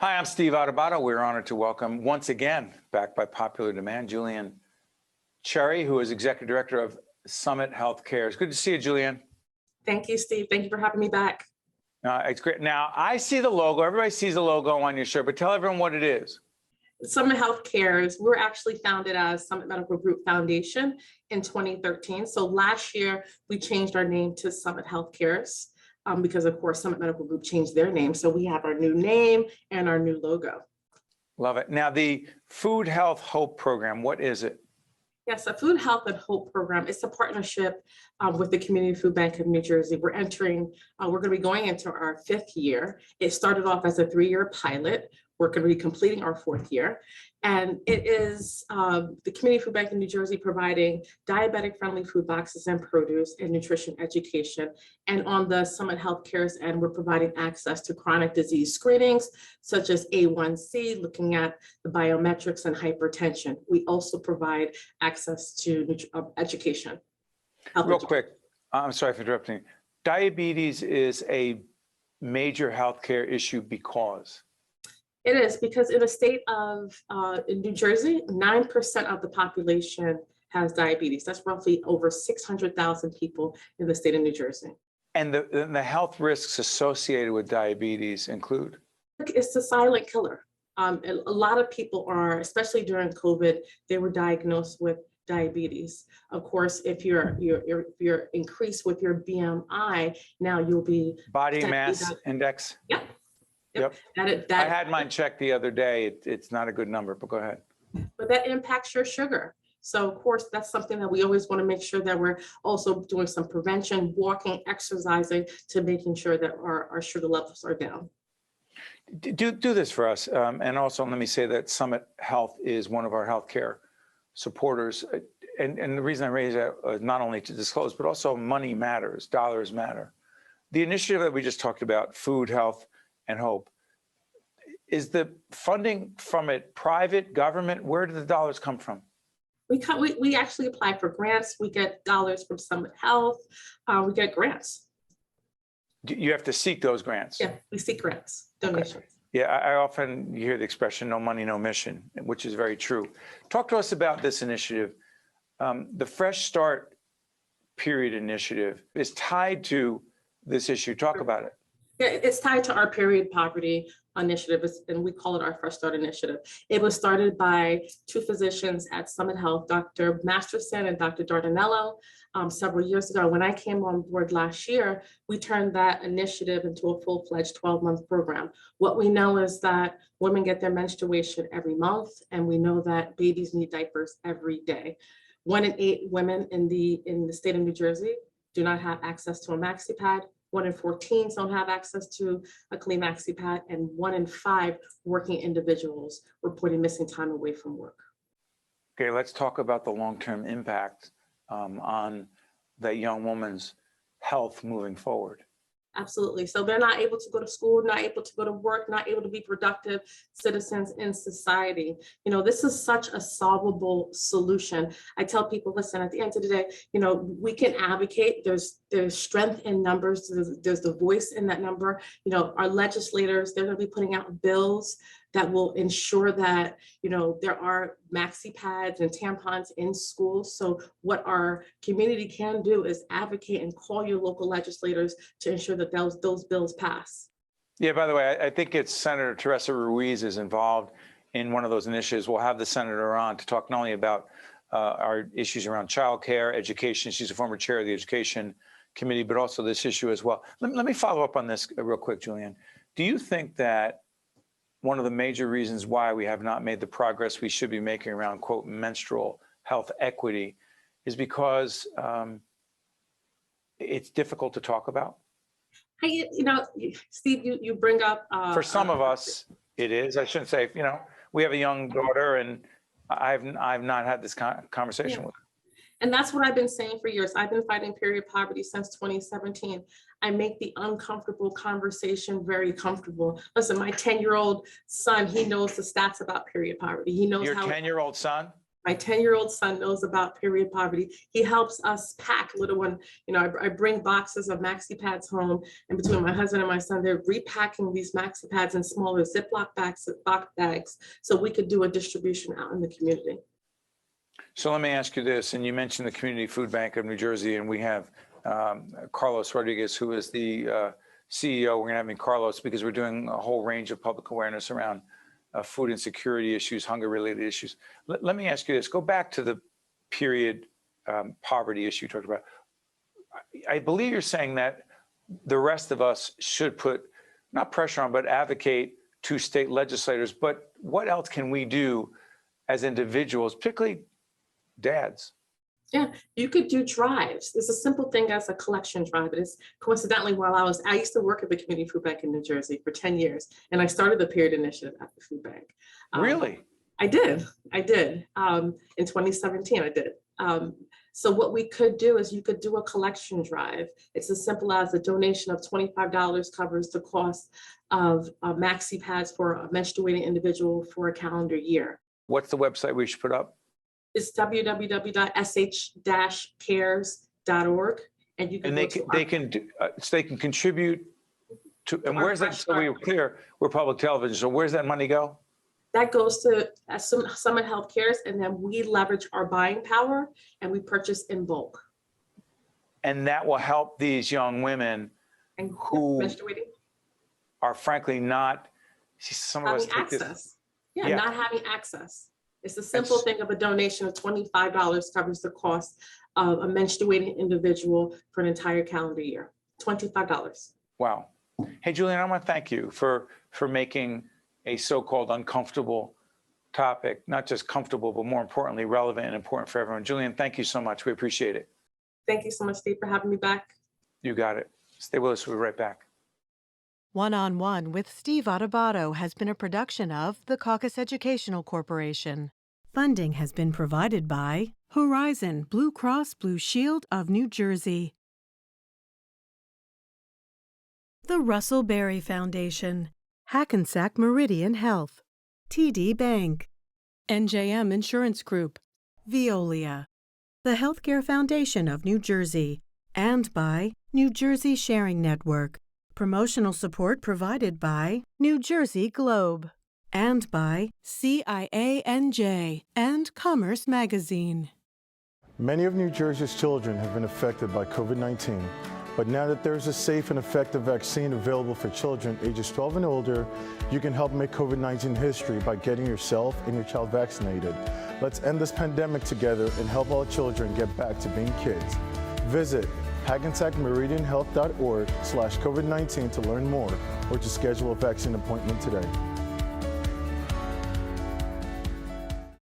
Hi, I'm Steve Adubato. We're honored to welcome once again, back by popular demand, Julienne Cherry, who is Executive Director of Summit Healthcare. It's good to see you, Julienne. Thank you, Steve. Thank you for having me back. It's great. Now, I see the logo. Everybody sees the logo on your shirt, but tell everyone what it is. Summit Healthcare we're actually founded as Summit Medical Group Foundation in 2013. So last year, we changed our name to Summit Healthcare's because, of course, Summit Medical Group changed their name. So we have our new name and our new logo. Love it. Now, the Food Health Hope program, what is it? Yes, a Food Health and Hope program. It's a partnership with the Community Food Bank of New Jersey. We're going to be going into our 5th year. It started off as a 3-year pilot. We're going to be completing our 4th year. And it is the Community Food Bank of New Jersey providing diabetic-friendly food boxes and produce and nutrition education. And on the Summit Healthcare's end, we're providing access to chronic disease screenings, such as A1C, looking at the biometrics and hypertension. We also provide access to education. Real quick, I'm sorry for interrupting. Diabetes is a major healthcare issue because? It is because in the state of in New Jersey, 9% of the population has diabetes. That's roughly over 600,000 people in the state of New Jersey. And the health risks associated with diabetes include? It's the silent killer. A lot of people are, especially during COVID, they were diagnosed with diabetes. Of course, if you're increased with your BMI, now you'll be body mass index. Yep. Yep. I had mine checked the other day. It's not a good number, but go ahead. But that impacts your sugar. So of course, that's something that we always want to make sure that we're also doing some prevention, walking, exercising, to making sure that our sugar levels are down. Do this for us. And also, let me say that Summit Health is one of our healthcare supporters. And the reason I raise that is not only to disclose, but also money matters, dollars matter. The initiative that we just talked about, Food, Health, and Hope, is the funding from it private, government? Where do the dollars come from? We actually apply for grants. We get dollars from Summit Health. We get grants. You have to seek those grants? Yeah, we seek grants, donations. Okay. Yeah, I often hear the expression, no money, no mission, which is very true. Talk to us about this initiative. The Fresh Start Period initiative is tied to this issue. Talk about it. Yeah, it's tied to our period poverty initiative, and we call it our Fresh Start initiative. It was started by 2 physicians at Summit Health, Dr. Masterson and Dr. Dardanello, several years ago. When I came on board last year, we turned that initiative into a full-fledged 12-month program. What we know is that women get their menstruation every month, and we know that babies need diapers every day. 1 in 8 women in the state of New Jersey do not have access to a maxi pad. 1 in 4 teens don't have access to a clean maxi pad, and 1 in 5 working individuals reporting missing time away from work. Okay, let's talk about the long-term impact on that young woman's health moving forward. Absolutely. So they're not able to go to school, not able to go to work, not able to be productive citizens in society. You know, this is such a solvable solution. I tell people, listen, at the end of the day, you know, we can advocate. There's strength in numbers. There's the voice in that number. You know, our legislators, they're going to be putting out bills that will ensure that, you know, there are maxi pads and tampons in schools. So what our community can do is advocate and call your local legislators to ensure that those bills pass. Yeah, by the way, I think it's Senator Teresa Ruiz is involved in one of those initiatives. We'll have the senator on to talk not only about our issues around childcare, education. She's a former chair of the Education Committee, but also this issue as well. Let me follow up on this real quick, Julienne. Do you think that one of the major reasons why we have not made the progress we should be making around, quote, menstrual health equity is because it's difficult to talk about? Hey, you know, Steve, you bring up... For some of us, it is. I shouldn't say, you know, we have a young daughter, and I've not had this conversation with her. And that's what I've been saying for years. I've been fighting period poverty since 2017. I make the uncomfortable conversation very comfortable. Listen, my 10-year-old son, he knows the stats about period poverty. He knows Your 10-year-old son? My 10-year-old son knows about period poverty. He helps us pack little one. You know, I bring boxes of maxi pads home, and between my husband and my son, they're repacking these maxi pads in smaller Ziploc bags so we could do a distribution out in the community. So let me ask you this, and you mentioned the Community Food Bank of New Jersey, and we have Carlos Rodriguez, who is the CEO. We're going to have Carlos because we're doing a whole range of public awareness around food insecurity issues, hunger-related issues. Let me ask you this. Go back to the period poverty issue you talked about. I believe you're saying that the rest of us should put, not pressure on, but advocate to state legislators. But what else can we do as individuals, particularly dads? Yeah, you could do drives. It's a simple thing as a collection drive. It is coincidentally I used to work at the Community Food Bank in New Jersey for 10 years, and I started the period initiative at the food bank. Really? I did. In 2017, I did. So what we could do is you could do a collection drive. It's as simple as a donation of $25 covers the cost of maxi pads for a menstruating individual for a calendar year. What's the website we should put up? It's www.sh-cares.org, and you can. And they can contribute to. And where's that? So we were clear, we're public television. So where's that money go? That goes to Summit Health Cares, and then we leverage our buying power and we purchase in bulk. And that will help these young women who are frankly not. Some of us take access. This. Yeah, not having access. It's a simple thing of a donation of $25 covers the cost of a menstruating individual for an entire calendar year. $25. Wow. Hey, Julienne, I want to thank you for making a so-called uncomfortable topic, not just comfortable, but more importantly, relevant and important for everyone. Julienne, thank you so much. We appreciate it. Thank you so much, Steve, for having me back. You got it. Stay with us. We'll be right back. One-on-One with Steve Adubato has been a production of the CAUCUS Educational Corporation. Funding has been provided by Horizon Blue Cross Blue Shield of New Jersey, the Russell Berrie Foundation, Hackensack Meridian Health, TD Bank, NJM Insurance Group, Veolia, the Healthcare Foundation of New Jersey, and by New Jersey Sharing Network. Promotional support provided by New Jersey Globe and by CIANJ and Commerce Magazine. Many of New Jersey's children have been affected by COVID-19, but now that there's a safe and effective vaccine available for children ages 12 and older, you can help make COVID-19 history by getting yourself and your child vaccinated. Let's end this pandemic together and help all children get back to being kids. Visit HackensackMeridianHealth.org/COVID-19 to learn more or to schedule a vaccine appointment today.